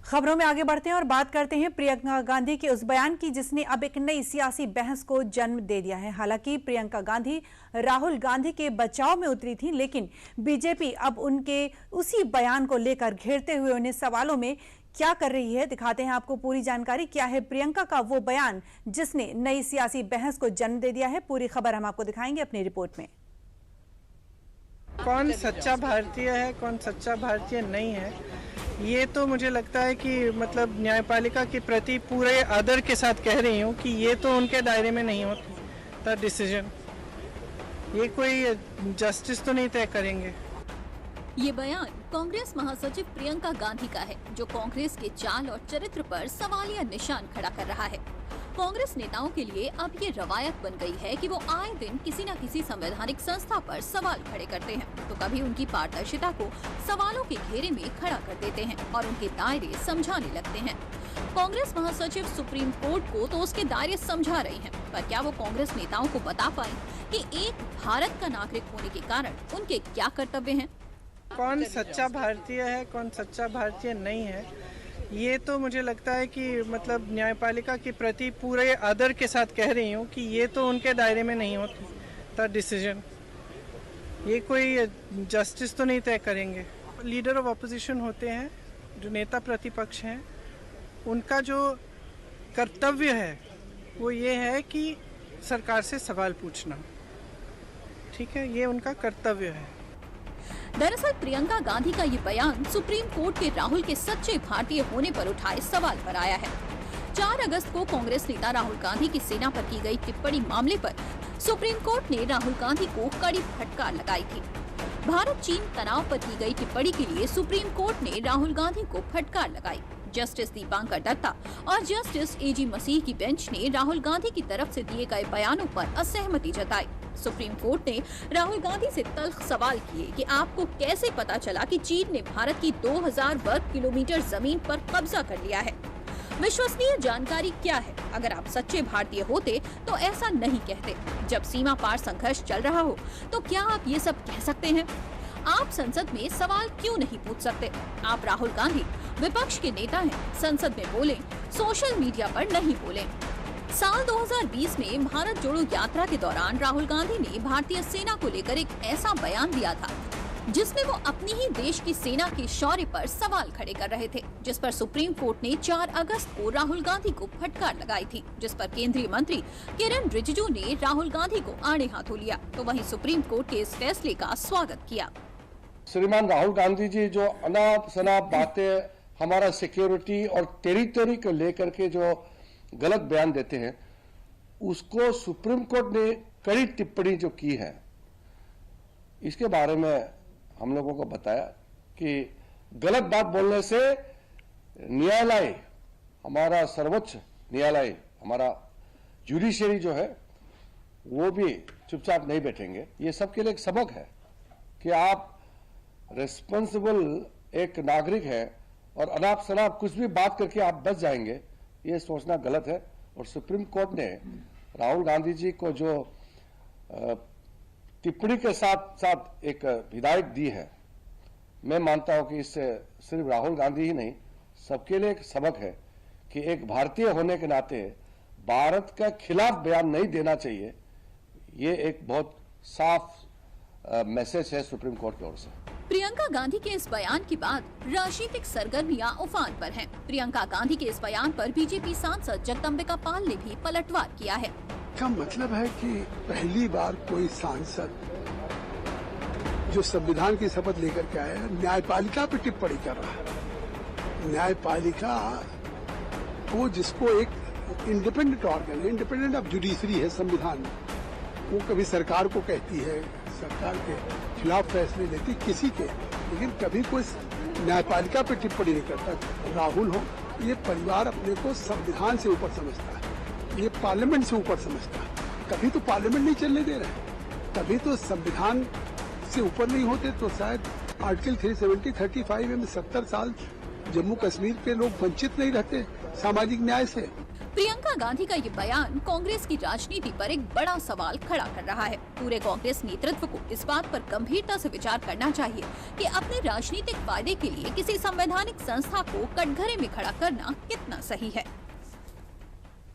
खबरों में आगे बढ़ते हैं और बात करते हैं प्रियंका गांधी के उस बयान की जिसने अब एक नई सियासी बहस को जन्म दे दिया है। हालांकि प्रियंका गांधी राहुल गांधी के बचाव में उतरी थी, लेकिन बीजेपी अब उनके उसी बयान को लेकर घेरते हुए उन्हें सवालों में क्या कर रही है। दिखाते हैं आपको पूरी जानकारी। क्या है प्रियंका का वो बयान जिसने नई सियासी बहस को जन्म दे दिया है, पूरी खबर हम आपको दिखाएंगे अपनी रिपोर्ट में। कौन सच्चा भारतीय है, कौन सच्चा भारतीय नहीं है, ये तो मुझे लगता है कि मतलब न्यायपालिका के प्रति पूरे आदर के साथ कह रही हूँ कि ये तो उनके दायरे में नहीं होता डिसीजन। ये कोई जस्टिस तो नहीं तय करेंगे। ये बयान कांग्रेस महासचिव प्रियंका गांधी का है, जो कांग्रेस के चाल और चरित्र पर सवालिया निशान खड़ा कर रहा है। कांग्रेस नेताओं के लिए अब ये रवायत बन गई है कि वो आए दिन किसी न किसी संवैधानिक संस्था पर सवाल खड़े करते हैं, तो कभी उनकी पारदर्शिता को सवालों के घेरे में खड़ा कर देते हैं और उनके दायरे समझाने लगते हैं। कांग्रेस महासचिव सुप्रीम कोर्ट को तो उसके दायरे समझा रही हैं, पर क्या वो कांग्रेस नेताओं को बता पाए कि एक भारत का नागरिक होने के कारण उनके क्या कर्तव्य हैं? कौन सच्चा भारतीय है, कौन सच्चा भारतीय नहीं है, ये तो मुझे लगता है कि मतलब न्यायपालिका के प्रति पूरे आदर के साथ कह रही हूँ कि ये तो उनके दायरे में नहीं होता डिसीजन। ये कोई जस्टिस तो नहीं तय करेंगे। लीडर ऑफ अपोजिशन होते हैं, जो नेता प्रतिपक्ष हैं, उनका जो कर्तव्य है वो ये है कि सरकार से सवाल पूछना। ठीक है, ये उनका कर्तव्य है। दरअसल प्रियंका गांधी का ये बयान सुप्रीम कोर्ट के राहुल के सच्चे भारतीय होने पर उठाए सवाल पर आया है। 4 अगस्त को कांग्रेस नेता राहुल गांधी की सेना पर की गई टिप्पणी मामले पर सुप्रीम कोर्ट ने राहुल गांधी को कड़ी फटकार लगाई थी। भारत चीन तनाव पर की गई टिप्पणी के लिए सुप्रीम कोर्ट ने राहुल गांधी को फटकार लगाई। जस्टिस दीपांकर दत्ता और जस्टिस एजी मसीह की बेंच ने राहुल गांधी की तरफ से दिए गए बयानों पर असहमति जताई। सुप्रीम कोर्ट ने राहुल गांधी से तल्ख सवाल किए कि आपको कैसे पता चला कि चीन ने भारत की 2000 वर्ग किलोमीटर जमीन पर कब्जा कर लिया है। विश्वसनीय जानकारी क्या है? अगर आप सच्चे भारतीय होते तो ऐसा नहीं कहते। जब सीमा पार संघर्ष चल रहा हो तो क्या आप ये सब कह सकते हैं? आप संसद में सवाल क्यों नहीं पूछ सकते? आप राहुल गांधी विपक्ष के नेता हैं, संसद में बोलें, सोशल मीडिया पर नहीं बोलें। साल 2020 में भारत जोड़ो यात्रा के दौरान राहुल गांधी ने भारतीय सेना को लेकर एक ऐसा बयान दिया था जिसमें वो अपनी ही देश की सेना के शौर्य पर सवाल खड़े कर रहे थे, जिस पर सुप्रीम कोर्ट ने 4 अगस्त को राहुल गांधी को फटकार लगाई थी, जिस पर केंद्रीय मंत्री किरण रिजिजू ने राहुल गांधी को आड़े हाथों लिया, तो वहीं सुप्रीम कोर्ट के इस फैसले का स्वागत किया। श्रीमान राहुल गांधी जी जो अनाप शनाप बातें हमारा सिक्योरिटी और टेरिटरी को लेकर के जो गलत बयान देते हैं, उसको सुप्रीम कोर्ट ने कड़ी टिप्पणी जो की है, इसके बारे में हम लोगों को बताया कि गलत बात बोलने से न्यायालय, हमारा सर्वोच्च न्यायालय, हमारा जुडिशरी जो है, वो भी चुपचाप नहीं बैठेंगे। ये सबके लिए एक सबक है कि आप रिस्पॉन्सिबल एक नागरिक है और अनाप शनाप कुछ भी बात करके आप बच जाएंगे, ये सोचना गलत है। और सुप्रीम कोर्ट ने राहुल गांधी जी को जो टिप्पणी के साथ साथ एक हिदायत दी है, मैं मानता हूं कि इससे सिर्फ राहुल गांधी ही नहीं, सबके लिए एक सबक है कि एक भारतीय होने के नाते भारत का खिलाफ बयान नहीं देना चाहिए। ये एक बहुत साफ मैसेज है सुप्रीम कोर्ट की ओर से। प्रियंका गांधी के इस बयान के बाद राजनीतिक सरगर्मियां उफान पर हैं। प्रियंका गांधी के इस बयान पर बीजेपी सांसद जगदम्बिका पाल ने भी पलटवार किया है। इसका मतलब है कि पहली बार कोई सांसद जो संविधान की शपथ लेकर के आया है, न्यायपालिका पे टिप्पणी कर रहा है। न्यायपालिका वो जिसको एक independent organ, independent of judiciary है संविधान में, वो कभी सरकार को कहती है, सरकार के खिलाफ फैसले लेती किसी के, लेकिन कभी कोई न्यायपालिका पे टिप्पणी नहीं करता। राहुल हो, ये परिवार अपने को संविधान से ऊपर समझता है, ये पार्लियामेंट से ऊपर समझता है। कभी तो पार्लियामेंट नहीं चलने दे रहे, कभी तो संविधान से ऊपर नहीं होते, तो शायद आर्टिकल 370-35 में 70 साल जम्मू कश्मीर के लोग वंचित नहीं रहते सामाजिक न्याय से। प्रियंका गांधी का ये बयान कांग्रेस की राजनीति पर एक बड़ा सवाल खड़ा कर रहा है। पूरे कांग्रेस नेतृत्व को इस बात पर गंभीरता से विचार करना चाहिए कि अपने राजनीतिक फायदे के लिए किसी संवैधानिक संस्था को कटघरे में खड़ा करना कितना सही है।